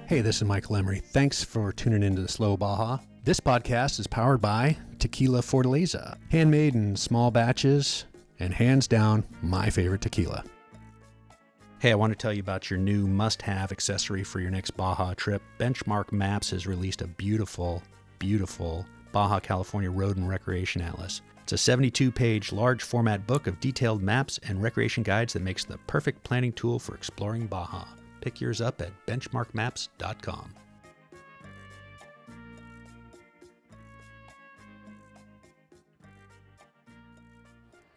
Hey, this is Michael Emery. Thanks for tuning into the Slow Baja. This podcast is powered by Tequila Fortaleza, handmade in small batches, and hands down, my favorite tequila. Hey, I want to tell you about your new must-have accessory for your next Baja trip. Benchmark Maps has released a beautiful, beautiful Baja California Road and Recreation Atlas. It's a 72-page large format book of detailed maps and recreation guides that makes the perfect planning tool for exploring Baja. Pick yours up at benchmarkmaps.com.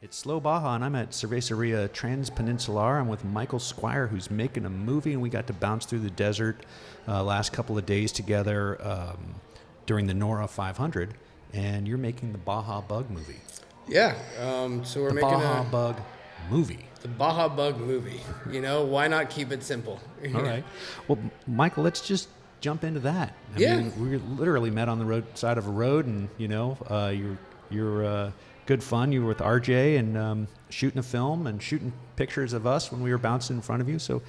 It's Slow Baja, and I'm at Cervezeria Transpeninsular. I'm with Michael Squier, who's making a movie, and we got to bounce through the desert last couple of days together during the NORRA 500, and you're making the Baja Bug Movie. Yeah, so we're making Baja Bug Movie. The Baja Bug Movie. You know, why not keep it simple? All right. Well, Michael, let's just jump into that. I mean, we literally met on the roadside of a road, and you know, you're good fun. You were with RJ and shooting a film and shooting pictures of us when we were bouncing in front of you. So,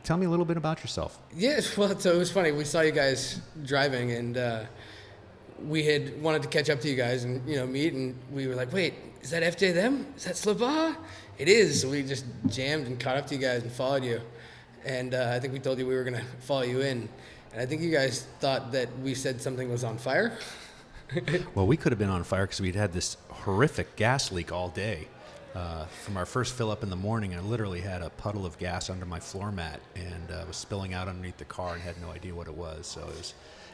tell me a little bit about yourself. Yeah, well, so it was funny. We saw you guys driving, and we had wanted to catch up to you guys and meet, and we were like, wait, is that FJ them? Is that Slow Baja? It is. So we just jammed and caught up to you guys and followed you. And I think we told you we were going to follow you in. And I think you guys thought that we said something was on fire. Well, we could have been on fire because we'd had this horrific gas leak all day. From our first fill up in the morning, I literally had a puddle of gas under my floor mat and was spilling out underneath the car and had no idea what it was. So it was,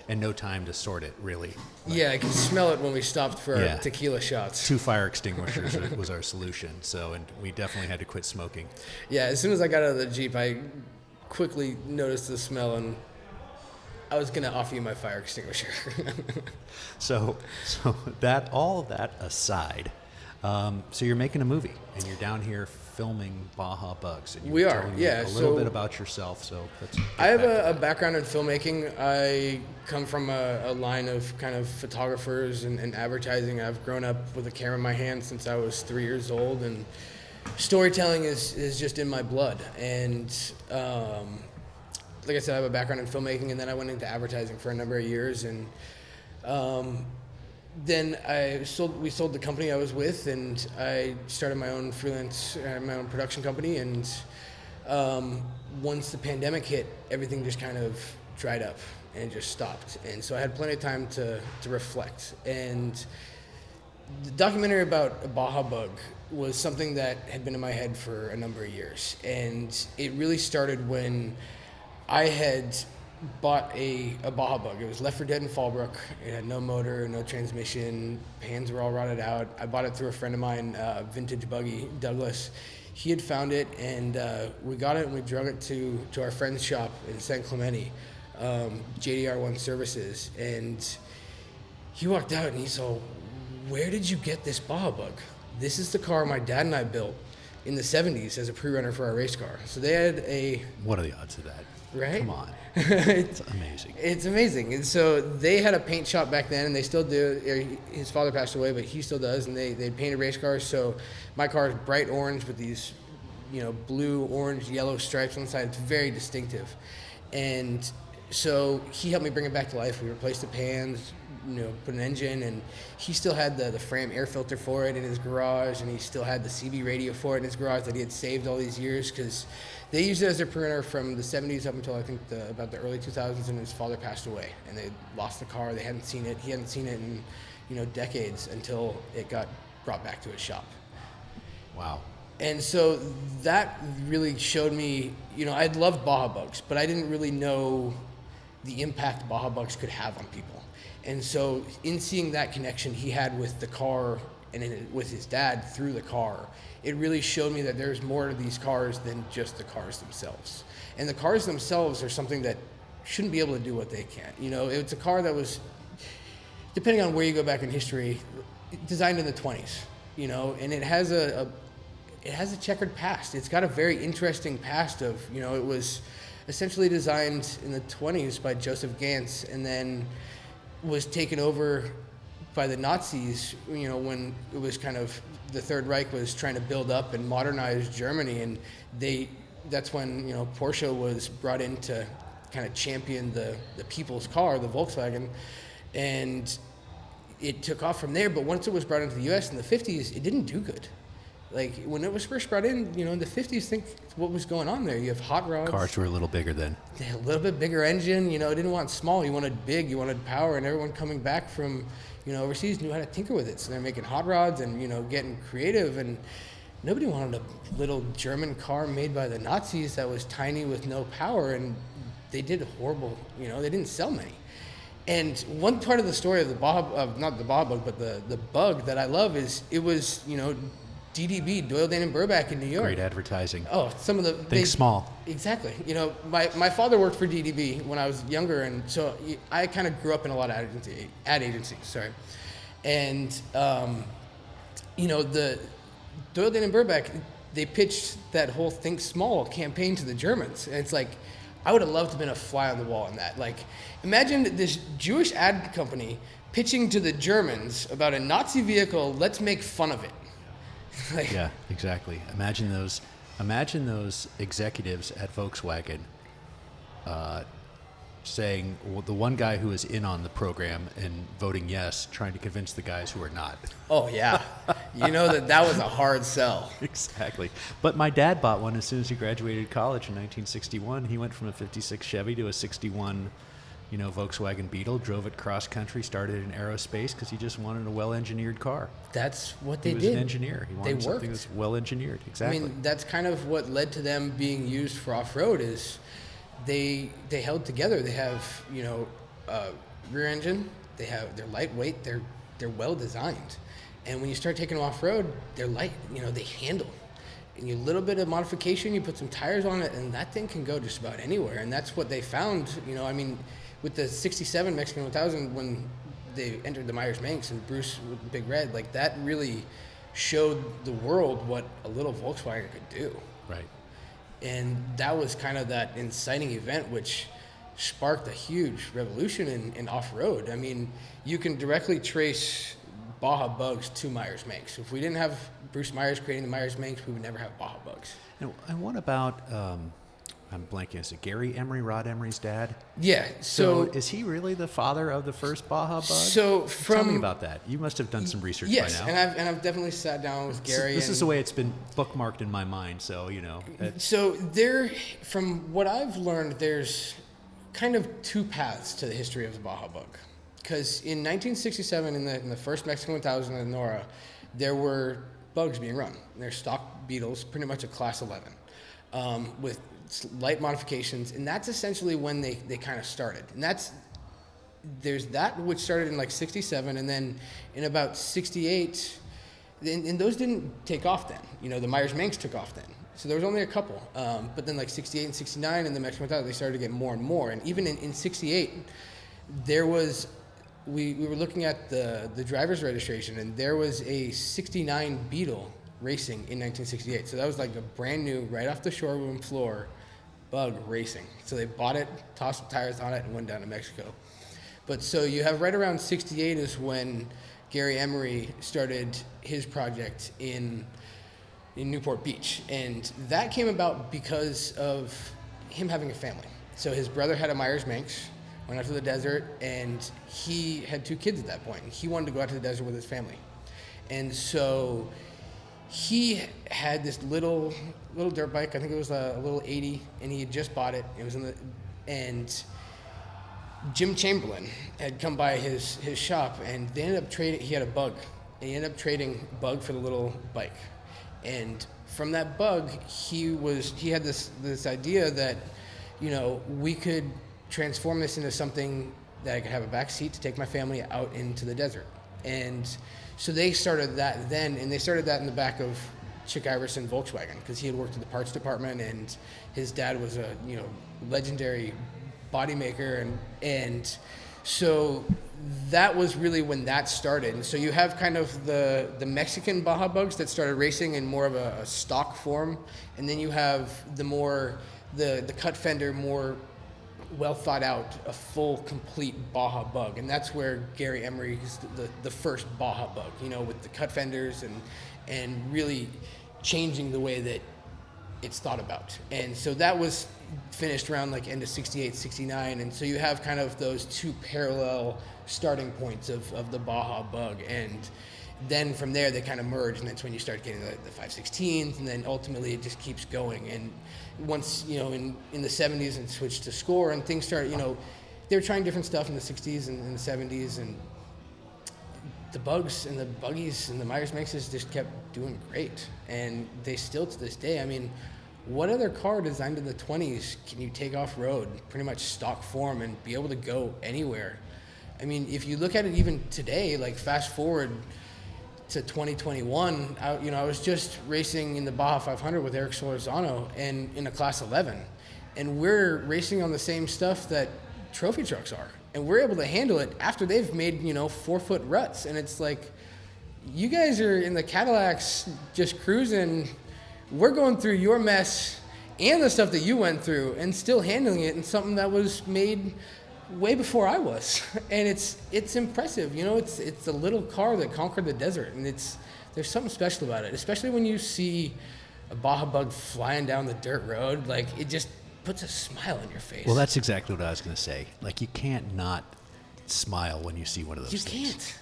and no time to sort it, really. But yeah, I could smell it when we stopped for our tequila shots. 2 fire extinguishers was our solution. So, and we definitely had to quit smoking. Yeah, as soon as I got out of the Jeep, I quickly noticed the smell, and I was going to offer you my fire extinguisher. So that, all that aside, so you're making a movie, and you're down here filming Baja Bugs. And we are, yeah. A little bit about yourself. So I have a background in filmmaking. I come from a line of kind of photographers and advertising. I've grown up with a camera in my hand since I was 3 years old, and storytelling is just in my blood. And like I said, I have a background in filmmaking, and then I went into advertising for a number of years, and then we sold the company I was with, and I started my own freelance, my own production company. And once the pandemic hit, everything just kind of dried up and just stopped. And so I had plenty of time to reflect. And the documentary about Baja Bug was something that had been in my head for a number of years. And it really started when I had bought a Baja Bug. It was left for dead in Fallbrook. It had no motor, no transmission. Pans were all rotted out. I bought it through a friend of mine, vintage buggy, Douglas. He had found it, and we got it and we drug it to our friend's shop in San Clemente, JDR1 Services. And he walked out and he said, "Where did you get this Baja Bug? This is the car my dad and I built in the 70s as a pre-runner for our race car." So they had What are the odds of that? Right? Come on. It's amazing. It's amazing. And so they had a paint shop back then, and they still do. His father passed away, but he still does, and they painted race cars. So my car is bright orange with these, blue, orange, yellow stripes on the side. It's very distinctive. And so he helped me bring it back to life. We replaced the pans, put an engine, and he still had the frame air filter for it in his garage, and he still had the CB radio for it in his garage that he had saved all these years, because they used it as their printer from the 70s up until I think about the early 2000s, and his father passed away, and they lost the car. They hadn't seen it. He hadn't seen it in decades until it got brought back to his shop. Wow. And so that really showed me, I'd loved Baja Bugs, but I didn't really know the impact Baja Bugs could have on people. And so in seeing that connection he had with the car and with his dad through the car, it really showed me that there's more to these cars than just the cars themselves. And the cars themselves are something that shouldn't be able to do what they can. It's a car that was, depending on where you go back in history, designed in the 20s, and it has a checkered past. It's got a very interesting past of, it was essentially designed in the 20s by Joseph Gantz, and then was taken over by the Nazis, when it was kind of the Third Reich was trying to build up and modernize Germany, and that's when Porsche was brought in to kind of champion the people's car, the Volkswagen, and it took off from there. But once it was brought into the U.S. in the 50s, it didn't do good. Like when it was first brought in, in the 50s, think what was going on there. You have hot rods. Cars were a little bigger then. They had a little bit bigger engine. It didn't want small. You wanted big. You wanted power. And everyone coming back from, overseas knew how to tinker with it. So they're making hot rods and, getting creative. And nobody wanted a little German car made by the Nazis that was tiny with no power. And they did horrible. They didn't sell many. And one part of the story of the Baja, not the Baja Bug, but the Bug that I love is it was, DDB, Doyle, Dane, and Burback in New York. Great advertising. Oh, some of the... Think small. Exactly. My father worked for DDB when I was younger, and so I kind of grew up in a lot of ad agencies, sorry. And, the Doyle, Dane, and Burback, they pitched that whole Think Small campaign to the Germans. And it's like, I would have loved to have been a fly on the wall in that. Like, imagine this Jewish ad company pitching to the Germans about a Nazi vehicle, let's make fun of it. Yeah, exactly. Imagine those executives at Volkswagen saying, well, the one guy who was in on the program and voting yes, trying to convince the guys who are not. Oh, yeah. that was a hard sell. Exactly. But my dad bought one as soon as he graduated college in 1961. He went from a 56 Chevy to a 61 Volkswagen Beetle, drove it cross country, started in aerospace because he just wanted a well-engineered car. That's what they did. He was an engineer. He wanted something that's well-engineered. Exactly. I mean, that's kind of what led to them being used for off-road is they held together. They have, rear engine. They're lightweight. They're well-designed. And when you start taking them off-road, they're light. They handle. And a little bit of modification, you put some tires on it, and that thing can go just about anywhere. And that's what they found, with the 67 Mexican 1000, when they entered the Myers-Manx and Bruce with the Big Red, like that really showed the world what a little Volkswagen could do. Right. And that was kind of that inciting event which sparked a huge revolution in off-road. I mean, you can directly trace Baja Bugs to Myers-Manx. If we didn't have Bruce Myers creating the Myers-Manx, we would never have Baja Bugs. And what about... I'm blanking. Is it Gary Emery, Rod Emery's dad? Yeah. So is he really the father of the first Baja Bug? So tell me about that. You must have done some research by now. Yes, and I've definitely sat down with Gary. This is the way it's been bookmarked in my mind. So So from what I've learned, there's kind of two paths to the history of the Baja Bug. Because in 1967, in the first Mexican 1000 at NORRA, there were bugs being run. They're stock Beetles, pretty much a class 11, with light modifications, and that's essentially when they kind of started. And there's that which started in like 67, and then in about 68, and those didn't take off then. The Myers-Manx took off then. So there was only a couple. But then like 68 and 69 in the Mexican 1000, they started to get more and more. And even in 68, there was, we were looking at the driver's registration, and there was a 69 Beetle racing in 1968. So that was like a brand new, right off the showroom floor, Bug racing. So they bought it, tossed some tires on it, and went down to Mexico. But so you have right around 68 is when Gary Emery started his project in Newport Beach. And that came about because of him having a family. So his brother had a Myers-Manx, went out to the desert, and he had 2 kids at that point. He wanted to go out to the desert with his family. And so he had this little dirt bike. I think it was a little 80, and he had just bought it. It was and Jim Chamberlain had come by his shop, and they ended up trading. He had a Bug, and he ended up trading Bug for the little bike. And from that Bug, he had this idea that, we could transform this into something that I could have a back seat to take my family out into the desert. And so they started that then, and they started that in the back of Chick Iverson Volkswagen, because he had worked in the parts department, and his dad was a legendary body maker, and so that was really when that started. And so you have kind of the Mexican Baja Bugs that started racing in more of a stock form, and then you have the cut fender, more well thought out, a full, complete Baja Bug, and that's where Gary Emery is the first Baja Bug, you know, with the cut fenders and really changing the way that it's thought about. And so that was finished around like end of 68, 69, and so you have kind of those two parallel starting points of the Baja Bug, and then from there they kind of merge, and that's when you start getting the 516s, and then ultimately it just keeps going. And once, you know, in the 70s and switched to Score, and things started, you know, they were trying different stuff in the 60s and the 70s, and the Bugs and the Buggies and the Myers-Mixes just kept doing great, and they still to this day. I mean, what other car designed in the 20s can you take off-road, pretty much stock form, and be able to go anywhere? I mean, if you look at it even today, like fast forward to 2021, I was just racing in the Baja 500 with Eric Solorzano and in a class 11, and we're racing on the same stuff that trophy trucks are, and we're able to handle it after they've made, you know, 4-foot ruts. And it's like, you guys are in the Cadillacs just cruising, we're going through your mess and the stuff that you went through and still handling it in something that was made way before I was. And it's impressive, you know. It's a little car that conquered the desert, and there's something special about it, especially when you see a Baja Bug flying down the dirt road. Like, it just puts a smile on your face. Well, that's exactly what I was going to say. Like, you can't not smile when you see one of those things. You can't.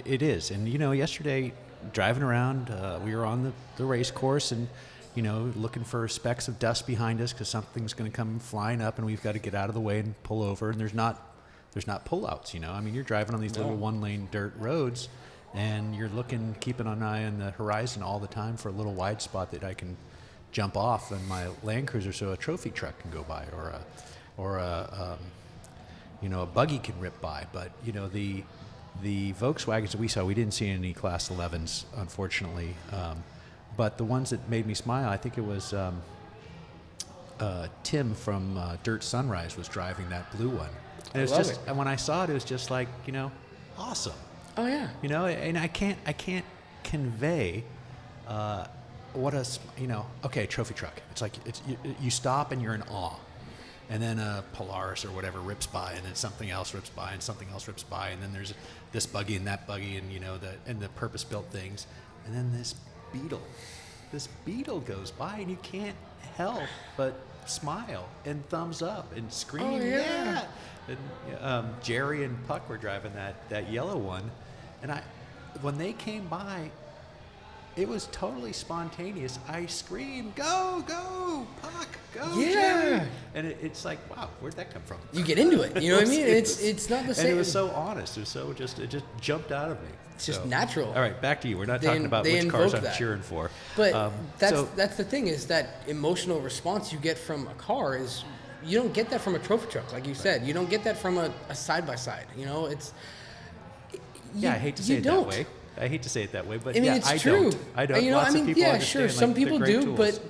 It is. And, you know, yesterday driving around, we were on the race course, and, you know, looking for specks of dust behind us because something's going to come flying up, and we've got to get out of the way and pull over. And there's not pullouts, you know. I mean, you're driving on these little one-lane dirt roads, and you're keeping an eye on the horizon all the time for a little wide spot that I can jump off in my Land Cruiser so a trophy truck can go by, or a buggy can rip by. But, you know, the Volkswagens that we saw, we didn't see any Class 11s, unfortunately. But the ones that made me smile, I think it was Tim from Dirt Sunrise was driving that blue one. And it was just, and when I saw it was just like, you know, awesome. Oh yeah. You know, and I can't convey what a, you know, okay, trophy truck. It's like you stop and you're in awe. And then a Polaris or whatever rips by, and then something else rips by, and something else rips by, and then there's this buggy and that buggy, and, you know, the purpose-built things, and then this beetle goes by, and you can't help but smile and thumbs up and scream. Oh, yeah. And Jerry and Puck were driving that yellow one, and when they came by, it was totally spontaneous. I screamed, "Go, go, Puck, go, yeah." Jerry. And it's like, wow, where'd that come from? You get into it, you know what I mean? It's not the same. And it was so honest. It just jumped out of me. It's just natural. All right, back to you. We're not talking about which cars I'm cheering for. But that's the thing, is that emotional response you get from a car is, you don't get that from a trophy truck, like you said. You don't get that from a side-by-side. You know, I hate to say it that way. I hate to say it that way, but I mean, it's true. I don't. You know, Lots of people understand, sure, like, some people do, tools. but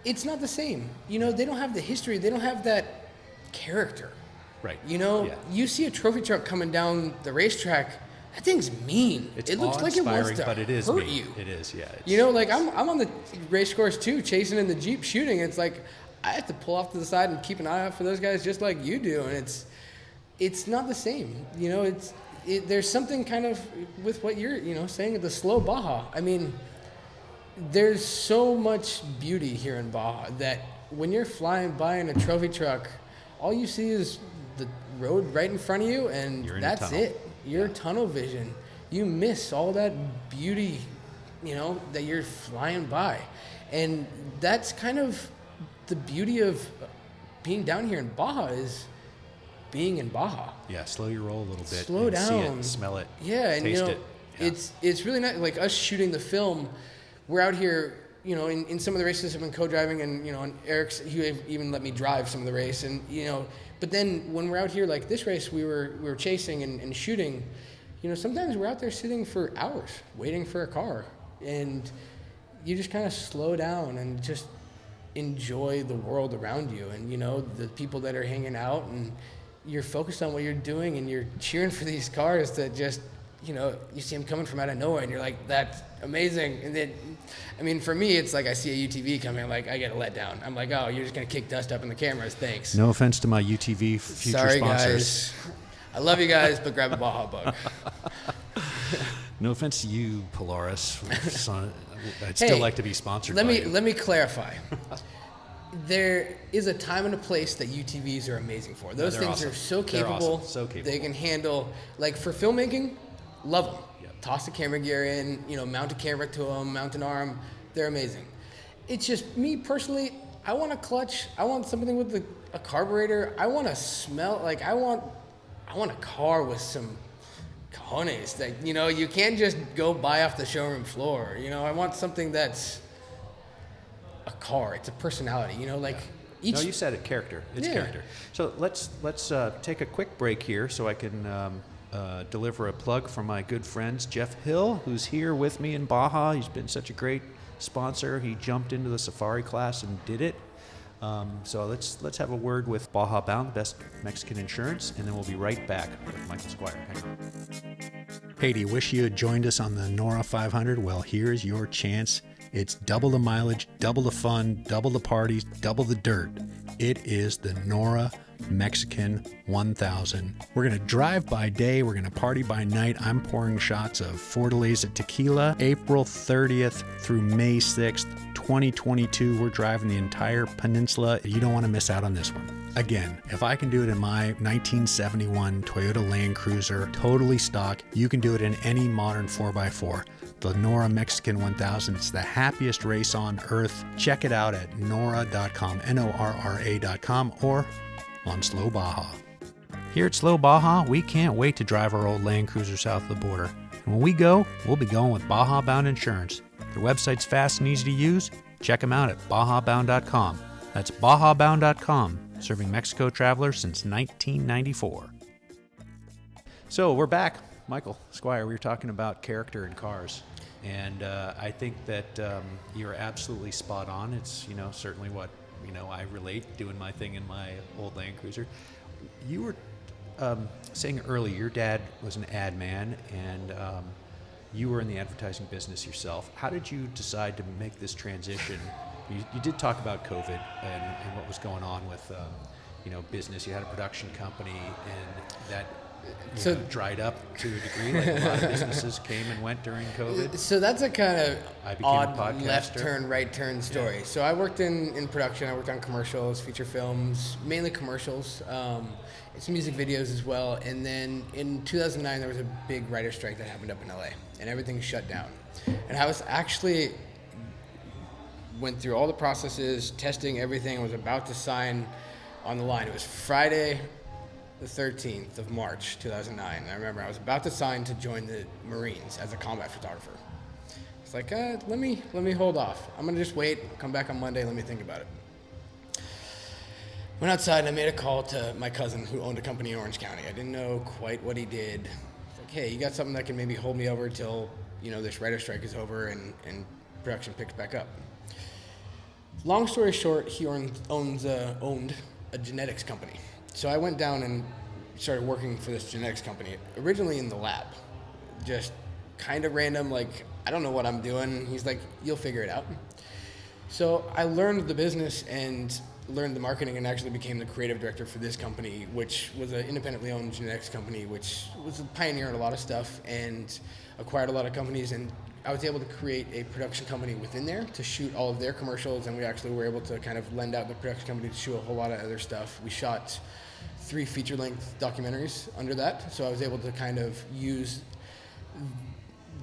it's not the same. You know, they don't have the history. They don't have that character. Right. You know, you see a trophy truck coming down the racetrack, that thing's mean. It looks like it wants to but it is hurt mean. you. It is, yeah. You know, like I'm on the race course too, chasing in the Jeep, shooting. It's like I have to pull off to the side and keep an eye out for those guys just like you do, and it's not the same. You know, there's something kind of with what you're, you know, saying, the slow Baja. I mean, there's so much beauty here in Baja that when you're flying by in a trophy truck, all you see is the road right in front of you, and that's it. Your tunnel vision. You miss all that beauty, you know, that you're flying by. And that's kind of the beauty of being down here in Baja, is being in Baja. Yeah, slow your roll a little bit. Slow down. See it, smell it, and taste you know, it. Yeah. It's really not like us shooting the film. We're out here, you know, in some of the races I've been co-driving, and, you know, and Eric's, he even let me drive some of the race, and, you know, but then when we're out here like this race, we were chasing and shooting, you know, sometimes we're out there sitting for hours waiting for a car, and you just kind of slow down and just enjoy the world around you, and, you know, the people that are hanging out, and you're focused on what you're doing, and you're cheering for these cars that just you see them coming from out of nowhere, and you're like, that's amazing. And then, I mean, for me, it's like I see a UTV coming, like I get let down. I'm like, oh, you're just gonna kick dust up in the cameras, thanks. No offense to my UTV future Sorry, sponsors. guys. I love you guys, but grab a Baja Bug. No offense to you, Polaris. I'd still like to be sponsored by you. Let me clarify. There is a time and a place that UTVs are amazing for. Those things awesome. are so They're capable. awesome. So capable. They can handle, like for filmmaking, love them. Yep. Toss the camera gear in, mount a camera to them, mount an arm. They're amazing. It's just me personally, I want a clutch. I want something with a carburetor. I want to smell, like I want a car with some cojones. That, you can't just go buy off the showroom floor. I want something that's a car. It's a personality. Each. No, you said it. Character. It's character. So let's take a quick break here, so I can deliver a plug for my good friends Jeff Hill, who's here with me in Baja. He's been such a great sponsor. He jumped into the safari class and did it. So let's have a word with Baja Bound, Best Mexican Insurance, and then we'll be right back with Michael Squier. Hang on. Hey, do you wish you had joined us on the NORRA 500? Well, here's your chance. It's double the mileage, double the fun, double the parties, double the dirt. It is the NORRA Mexican 1000. We're going to drive by day. We're going to party by night. I'm pouring shots of Fortaleza tequila. April 30th through May 6th, 2022. We're driving the entire peninsula. You don't want to miss out on this one. Again, if I can do it in my 1971 Toyota Land Cruiser, totally stock, you can do it in any modern 4x4. The NORRA Mexican 1000. It's the happiest race on earth. Check it out at norra.com, NORRA.com, or on Slow Baja. Here at Slow Baja, we can't wait to drive our old Land Cruiser south of the border. And when we go, we'll be going with Baja Bound Insurance. Their website's fast and easy to use. Check them out at bajabound.com. That's bajabound.com, serving Mexico travelers since 1994. So we're back. Michael Squier, we were talking about character in cars, and I think that you're absolutely spot on. It's certainly what I relate doing my thing in my old Land Cruiser. You were saying earlier your dad was an ad man, and you were in the advertising business yourself. How did you decide to make this transition? You did talk about COVID and what was going on with business. You had a production company, and that dried up to a degree, like a lot of businesses came and went during COVID. So that's a kind of odd a left turn, right turn story. Yeah. So I worked in production. I worked on commercials, feature films, mainly commercials, some music videos as well. And then in 2009, there was a big writer strike that happened up in LA, and everything shut down. And I was actually went through all the processes, testing everything. I was about to sign on the line. It was Friday, the 13th of March, 2009. And I remember I was about to sign to join the Marines as a combat photographer. It's like, let me hold off. I'm gonna just wait, come back on Monday, let me think about it. Went outside and I made a call to my cousin who owned a company in Orange County. I didn't know quite what he did. It's like, hey, you got something that can maybe hold me over till, this writer strike is over and production picks back up. Long story short, he owned a genetics company. So I went down and started working for this genetics company, originally in the lab. Just kind of random, like, I don't know what I'm doing. He's like, you'll figure it out. So I learned the business and learned the marketing and actually became the creative director for this company, which was an independently owned genetics company, which was a pioneer in a lot of stuff and acquired a lot of companies. And I was able to create a production company within there to shoot all of their commercials, and we actually were able to kind of lend out the production company to shoot a whole lot of other stuff. We shot 3 feature-length documentaries under that, so I was able to kind of use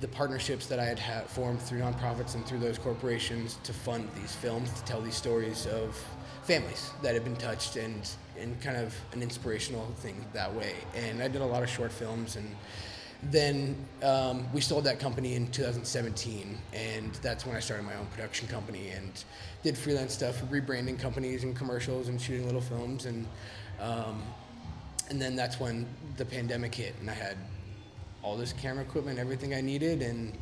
the partnerships that I had formed through nonprofits and through those corporations to fund these films, to tell these stories of families that had been touched and kind of an inspirational thing that way. And I did a lot of short films, and then we sold that company in 2017, and that's when I started my own production company and did freelance stuff, rebranding companies and commercials and shooting little films, and then that's when the pandemic hit, and I had all this camera equipment, everything I needed, and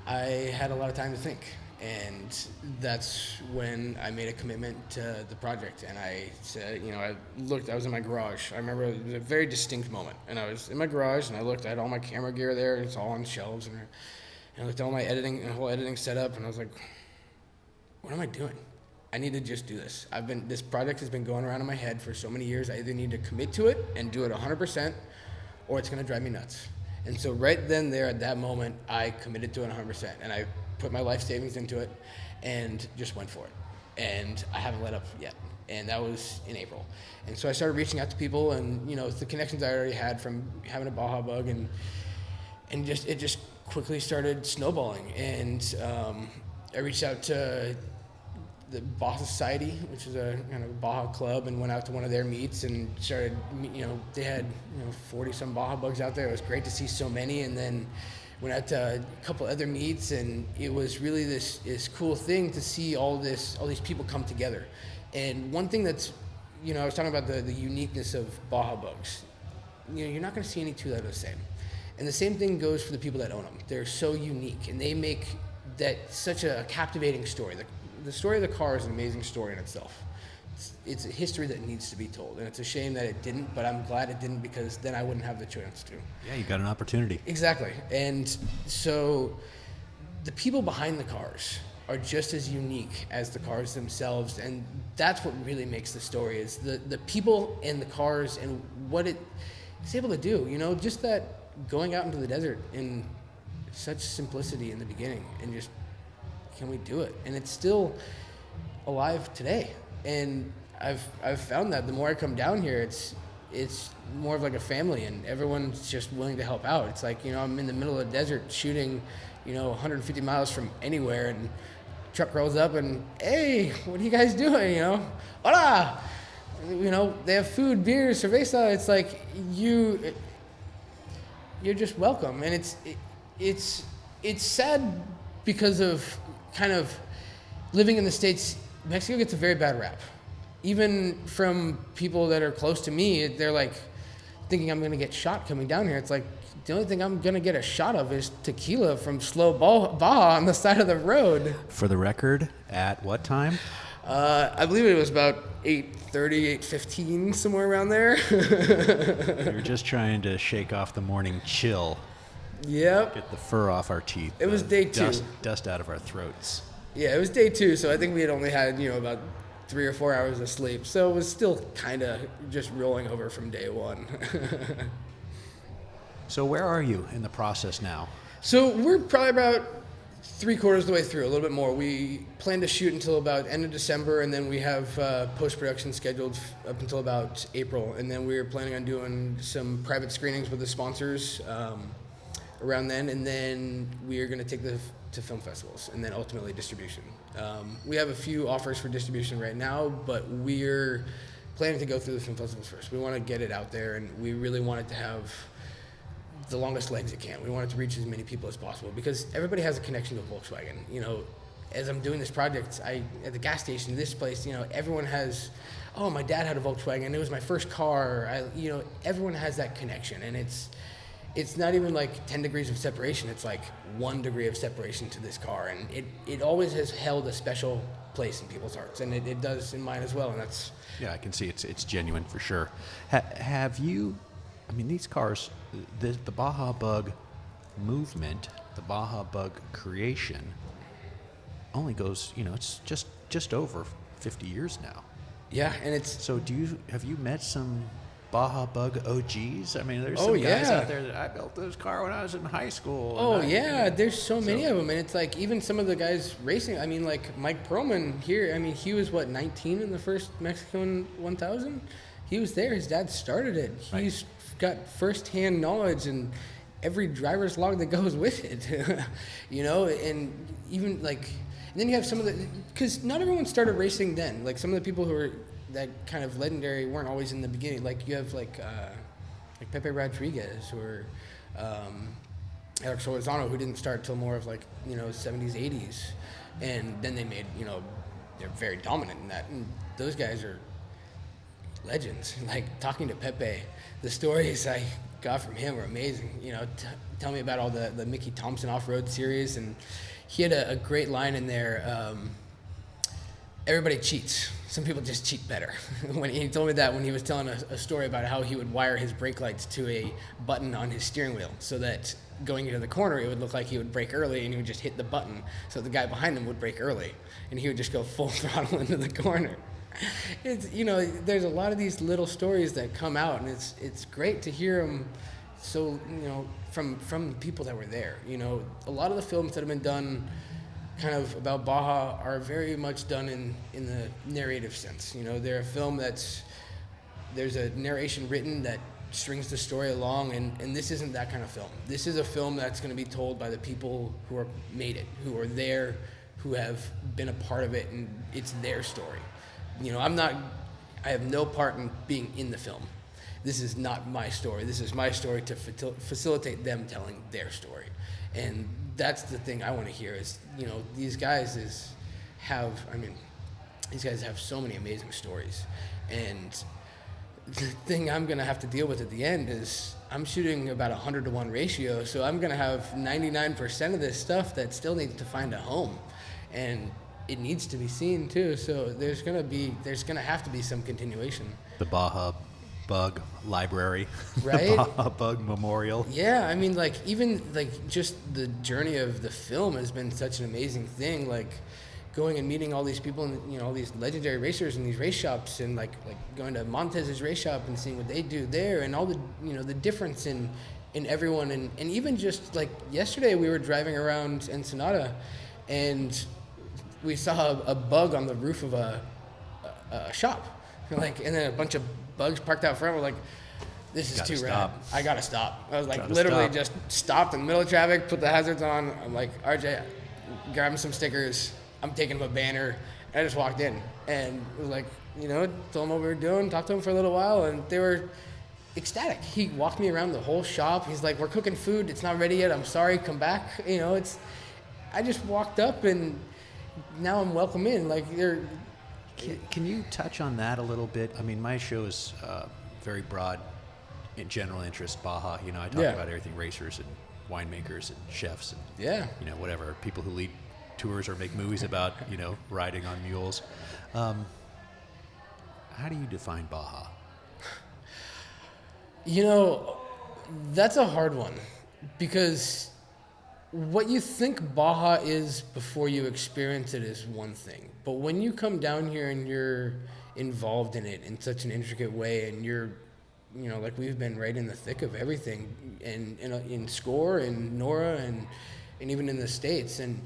I had a lot of time to think. And that's when I made a commitment to the project. And I said, I was in my garage. I remember it was a very distinct moment. And I was in my garage, and I looked, I had all my camera gear there. It's all on shelves. And I looked at all my whole editing setup, and I was like, what am I doing? I need to just do this. This project has been going around in my head for so many years. I either need to commit to it and do it 100%, or it's going to drive me nuts. And so right then there at that moment, I committed to it 100%. And I put my life savings into it and just went for it. And I haven't let up yet. And that was in April. And so I started reaching out to people, and the connections I already had from having a Baja Bug, and it just quickly started snowballing. And I reached out to the Baja Society, which is a kind of Baja club, and went out to one of their meets and started, they had 40 some Baja Bugs out there. It was great to see so many. And then went out to a couple other meets, and it was really this cool thing to see all these people come together. And one thing that's, I was talking about the uniqueness of Baja Bugs. You're not going to see any two that are the same. And the same thing goes for the people that own them. They're so unique, and they make that such a captivating story. The story of the car is an amazing story in itself. It's a history that needs to be told, and it's a shame that it didn't, but I'm glad it didn't, because then I wouldn't have the chance to. Yeah, you got an opportunity. Exactly. And so the people behind the cars are just as unique as the cars themselves, and that's what really makes the story, is the people and the cars and what it's able to do. Just that going out into the desert in such simplicity in the beginning, and just, can we do it? And it's still alive today. And I've found that the more I come down here, it's more of like a family, and everyone's just willing to help out. It's like, I'm in the middle of the desert shooting, 150 miles from anywhere, and truck rolls up and, hey, what are you guys doing? Hola! They have food, beer, cerveza. It's like, you're just welcome. And it's sad because of kind of living in the States. Mexico gets a very bad rap. Even from people that are close to me, they're like thinking I'm going to get shot coming down here. It's like, the only thing I'm going to get a shot of is tequila from slow Baja on the side of the road. For the record, at what time? I believe it was about 8:30, 8:15, somewhere around there. You're just trying to shake off the morning chill. Yep. Get the fur off our teeth. It was day 2. Dust out of our throats. Yeah, it was day 2, so I think we had only had, about 3 or 4 hours of sleep. So it was still kind of just rolling over from day 1. So where are you in the process now? So we're probably about 3/4 of the way through, a little bit more. We plan to shoot until about end of December, and then we have post-production scheduled up until about April. And then we're planning on doing some private screenings with the sponsors around then, and then we are going to take to film festivals, and then ultimately distribution. We have a few offers for distribution right now, but we're planning to go through the film festivals first. We want to get it out there, and we really want it to have the longest legs it can. We want it to reach as many people as possible, because everybody has a connection to Volkswagen. As I'm doing this project, at the gas station, this place, everyone has, oh, my dad had a Volkswagen, it was my first car. Everyone has that connection, and it's not even like 10 degrees of separation. It's like 1 degree of separation to this car, and it always has held a special place in people's hearts, and it does in mine as well. And that's, yeah, I can see it's genuine for sure. Have you? I mean, these cars, the Baja Bug movement, the Baja Bug creation, only goes, it's just over 50 years now. Yeah, and it's so. Have you met some Baja Bug OGs? I mean, there's some Oh, guys yeah. out there that I built this car when I was in high school. Oh, yeah, there's so many of them, and it's like even some of the guys racing. I mean, like Mike Perlman here, I mean, he was, 19 in the first Mexican 1000? He was there. His dad started it. He's got first-hand knowledge and every driver's log that goes with it, and even like, and then you have some of the, because not everyone started racing then. Like some of the people who were that kind of legendary weren't always in the beginning. Like you have like Pepe Rodriguez or Alex Solizano, who didn't start till more of 70s, 80s, and then they made, they're very dominant in that. And those guys are legends. Like talking to Pepe, the stories I got from him were amazing. You know, tell me about all the Mickey Thompson off-road series, and he had a great line in there. Everybody cheats. Some people just cheat better. When he told me that when he was telling a story about how he would wire his brake lights to a button on his steering wheel, so that going into the corner it would look like he would brake early, and he would just hit the button so the guy behind him would brake early, and he would just go full throttle into the corner. It's, you know, there's a lot of these little stories that come out, and it's great to hear them. So, you know, from the people that were there. You know, a lot of the films that have been done kind of about Baja are very much done in the narrative sense. You know, they're a film there's a narration written that strings the story along, and this isn't that kind of film. This is a film that's going to be told by the people who are made it, who are there, who have been a part of it, and it's their story. You know, I have no part in being in the film. This is not my story. This is my story to facilitate them telling their story. And that's the thing I want to hear is, you know, these guys have so many amazing stories. And the thing I'm going to have to deal with at the end is I'm shooting about 100-to-1 ratio, so I'm going to have 99% of this stuff that still needs to find a home. And it needs to be seen too, so there's going to have to be some continuation. The Baja Bug Library, right? The Baja Bug Memorial. Yeah, I mean, like, even like just the journey of the film has been such an amazing thing. Like going and meeting all these people, and you know, all these legendary racers in these race shops, and like going to Montez's race shop and seeing what they do there, and all the, you know, the difference in everyone, and even just like yesterday we were driving around Ensenada, and we saw a bug on the roof of a shop, like, and then a bunch of bugs parked out front. We're like, this is too rad. I gotta stop. I was like, literally just stopped in the middle of traffic, put the hazards on. I'm like, RJ, grab him some stickers. I'm taking him a banner. And I just walked in and was like, you know, told them what we were doing, talked to them for a little while, and they were ecstatic. He walked me around the whole shop. He's like, we're cooking food. It's not ready yet. I'm sorry. Come back. You know, I just walked up and now I'm welcome in. Like, they're. Can you touch on that a little bit? I mean, my show is very broad in general interest, Baja. You know, I talk about everything, racers and winemakers and chefs and, you know, whatever, people who lead tours or make movies about, you know, riding on mules. How do you define Baja? You know, that's a hard one, because what you think Baja is before you experience it is one thing. But when you come down here and you're involved in it in such an intricate way, and you're, you know, like we've been right in the thick of everything, and in Squier and NORRA and even in the States, and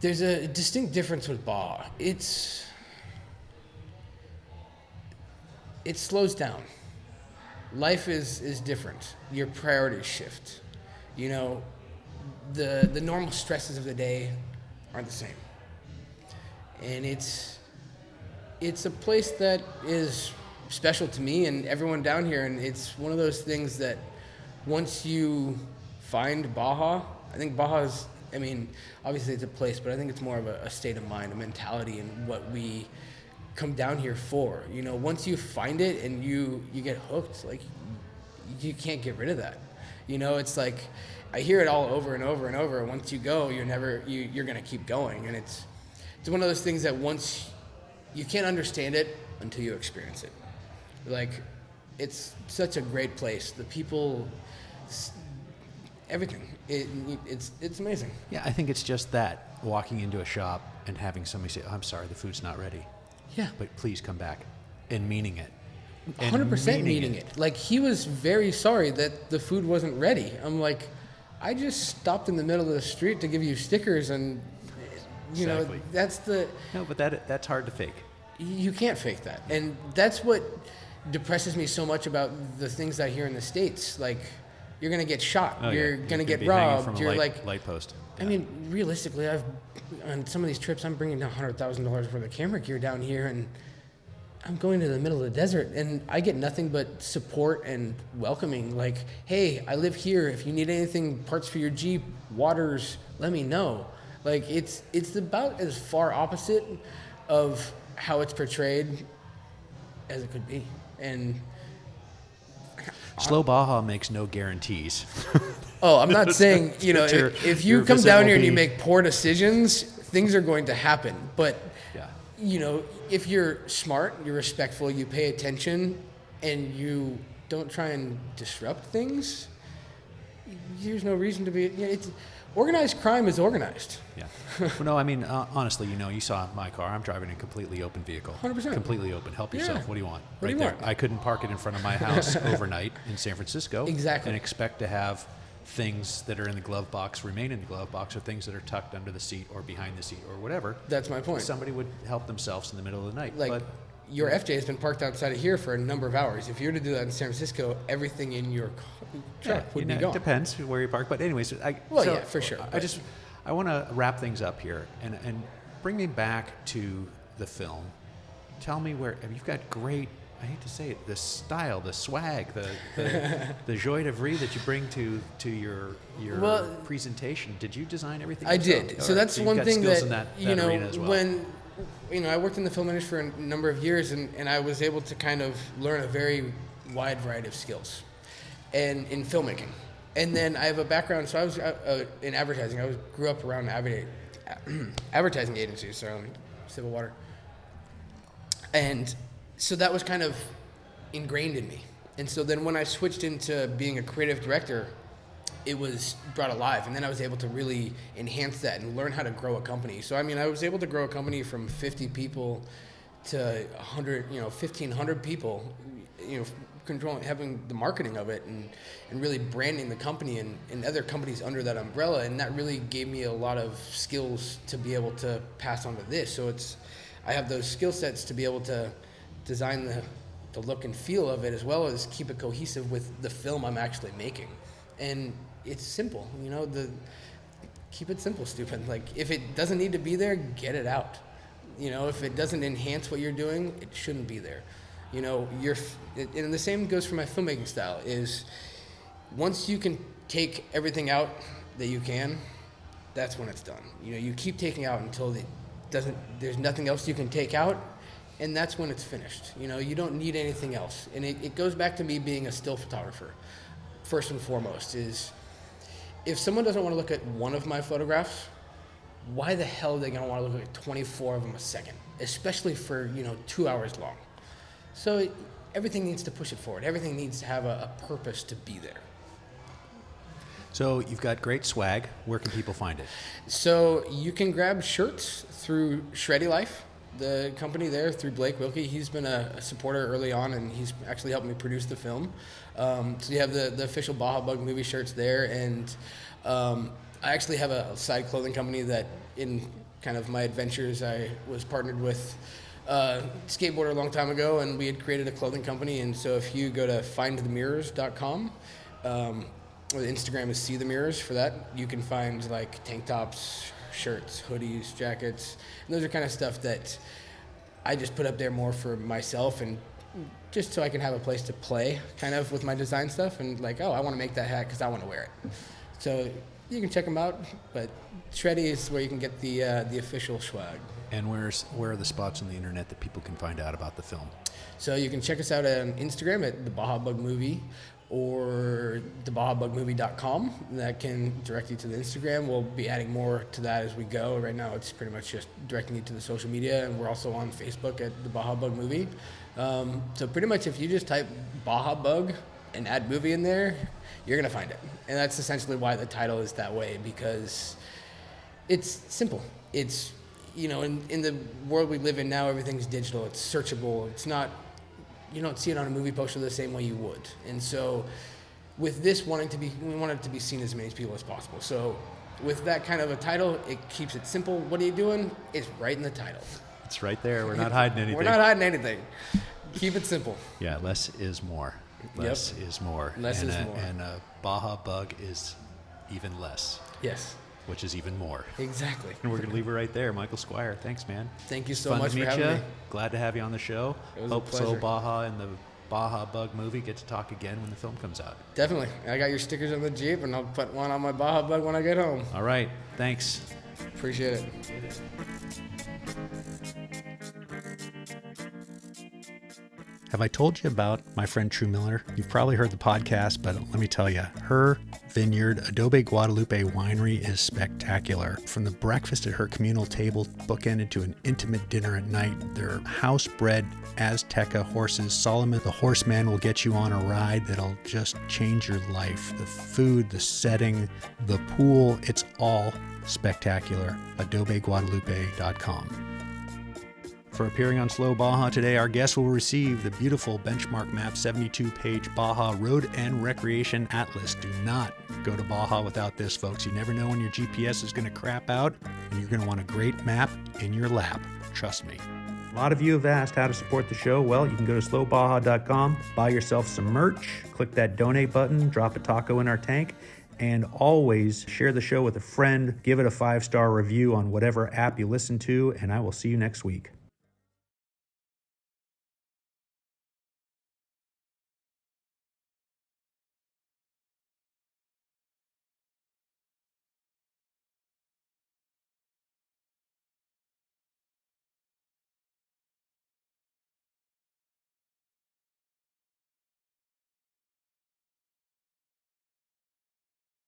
there's a distinct difference with Baja. It slows down. Life is different. Your priorities shift. You know, the normal stresses of the day aren't the same. And it's a place that is special to me and everyone down here, and it's one of those things that once you find Baja, I think Baja's, I mean, obviously it's a place, but I think it's more of a state of mind, a mentality, and what we come down here for. You know, once you find it and you get hooked, like, you can't get rid of that. You know, it's like, I hear it all over and over and over. Once you go, you're gonna keep going, and it's one of those things that once you can't understand it until you experience it. Like, it's such a great place. The people, everything. It's amazing. Yeah, I think it's just that, walking into a shop and having somebody say, oh, I'm sorry, the food's not ready. Yeah. But please come back, and meaning it. 100% meaning it. Like, he was very sorry that the food wasn't ready. I'm like, I just stopped in the middle of the street to give you stickers, and you know, that's the... No, but that's hard to fake. You can't fake that. And that's what depresses me so much about the things I hear in the States. Like, you're going to get shot. You're going to get robbed. You're like... light post. Yeah. I mean, realistically, on some of these trips, I'm bringing down $100,000 worth of camera gear down here, and I'm going to the middle of the desert, and I get nothing but support and welcoming. Like, hey, I live here. If you need anything, parts for your Jeep, waters, let me know. Like, it's about as far opposite of how it's portrayed as it could be. And Slow Baja makes no guarantees. Oh, I'm not saying, if you come down here and you be... make poor decisions, things are going to happen. But, yeah. If you're smart, you're respectful, you pay attention, and you don't try and disrupt things, there's no reason to be. Organized crime is organized. Yeah. Well, no, I mean, honestly, you saw my car. I'm driving a completely open vehicle. 100%. Completely open. Help yourself. Yeah. What do you want? What do you there. want? I couldn't park it in front of my house overnight in San Francisco. Exactly. And expect to have things that are in the glove box remain in the glove box, or things that are tucked under the seat or behind the seat or whatever. That's my point. Somebody would help themselves in the middle of the night. Your FJ has been parked outside of here for a number of hours. If you were to do that in San Francisco, everything in your truck would be gone. It depends where you park. But anyways, for sure. I want to wrap things up here and bring me back to the film. Tell me you've got great, I hate to say it, the style, the swag, the joie de vivre that you bring to your presentation. Did you design everything yourself? I did. So that's one thing that arena as well. When I worked in the film industry for a number of years, and I was able to kind of learn a very wide variety of skills and in filmmaking. And then I have a background, so I was in advertising. I grew up around advertising agencies. Sorry, let me sip of water. And so that was kind of ingrained in me. And so then when I switched into being a creative director, it was brought alive. And then I was able to really enhance that and learn how to grow a company. So, I was able to grow a company from 50 people to 100, 1,500 people, having the marketing of it and really branding the company and other companies under that umbrella. And that really gave me a lot of skills to be able to pass on to this. So I have those skill sets to be able to design the look and feel of it, as well as keep it cohesive with the film I'm actually making. And it's simple, keep it simple, stupid. Like, if it doesn't need to be there, get it out. If it doesn't enhance what you're doing, it shouldn't be there. And the same goes for my filmmaking style, is once you can take everything out that you can, that's when it's done. You keep taking out until there's nothing else you can take out, and that's when it's finished. You don't need anything else. And it goes back to me being a still photographer. First and foremost is, if someone doesn't want to look at one of my photographs, why the hell are they going to want to look at 24 of them a second, especially for 2 hours long? So everything needs to push it forward. Everything needs to have a purpose to be there. So you've got great swag. Where can people find it? So you can grab shirts through Shreddy Life, the company there, through Blake Wilkie. He's been a supporter early on, and he's actually helped me produce the film. So you have the official Baja Bug Movie shirts there, and I actually have a side clothing company that, in kind of my adventures, I was partnered with a skateboarder a long time ago, and we had created a clothing company. And so if you go to findthemirrors.com, or the Instagram is See the Mirrors for that, you can find like tank tops, shirts, hoodies, jackets, and those are kind of stuff that I just put up there more for myself and just so I can have a place to play kind of with my design stuff, and like, I want to make that hat because I want to wear it. So you can check them out, but Shreddy is where you can get the official swag. And where are the spots on the internet that people can find out about the film? So you can check us out on Instagram at the Baja Bug Movie, or thebahabugmovie.com. That can direct you to the Instagram. We'll be adding more to that as we go. Right now, it's pretty much just directing you to the social media, and we're also on Facebook at the Baja Bug Movie. So pretty much if you just type Baja Bug and add movie in there, you're going to find it. And that's essentially why the title is that way, because it's simple. It's, in the world we live in now, everything's digital. It's searchable. It's not, you don't see it on a movie poster the same way you would. And so with this we want it to be seen as many people as possible. So with that kind of a title, it keeps it simple. What are you doing? It's right in the title. It's right there. We're not hiding anything. We're not hiding anything. Keep it simple. Yeah, less is more. Less is more. Less is more. And a Baja Bug is even less. Yes. Which is even more. Exactly. And we're going to leave it right there. Michael Squier, thanks, man. Thank you so much for having me. Glad to have you on the show. It was a pleasure. Hope Baja and the Baja Bug Movie get to talk again when the film comes out. Definitely. I got your stickers on the Jeep, and I'll put one on my Baja Bug when I get home. All right. Thanks. Appreciate it. Have I told you about my friend True Miller? You've probably heard the podcast, but let me tell you, her vineyard, Adobe Guadalupe Winery, is spectacular. From the breakfast at her communal table, bookended to an intimate dinner at night, their house-bred Azteca horses, Solomon the horseman, will get you on a ride that'll just change your life. The food, the setting, the pool, it's all spectacular. AdobeGuadalupe.com. For appearing on Slow Baja today, our guest will receive the beautiful Benchmark Map 72-page Baja Road and Recreation Atlas. Do not go to Baja without this, folks. You never know when your GPS is going to crap out, and you're going to want a great map in your lap. Trust me. A lot of you have asked how to support the show. Well, you can go to slowbaja.com, buy yourself some merch, click that donate button, drop a taco in our tank, and always share the show with a friend. Give it a 5-star review on whatever app you listen to, and I will see you next week.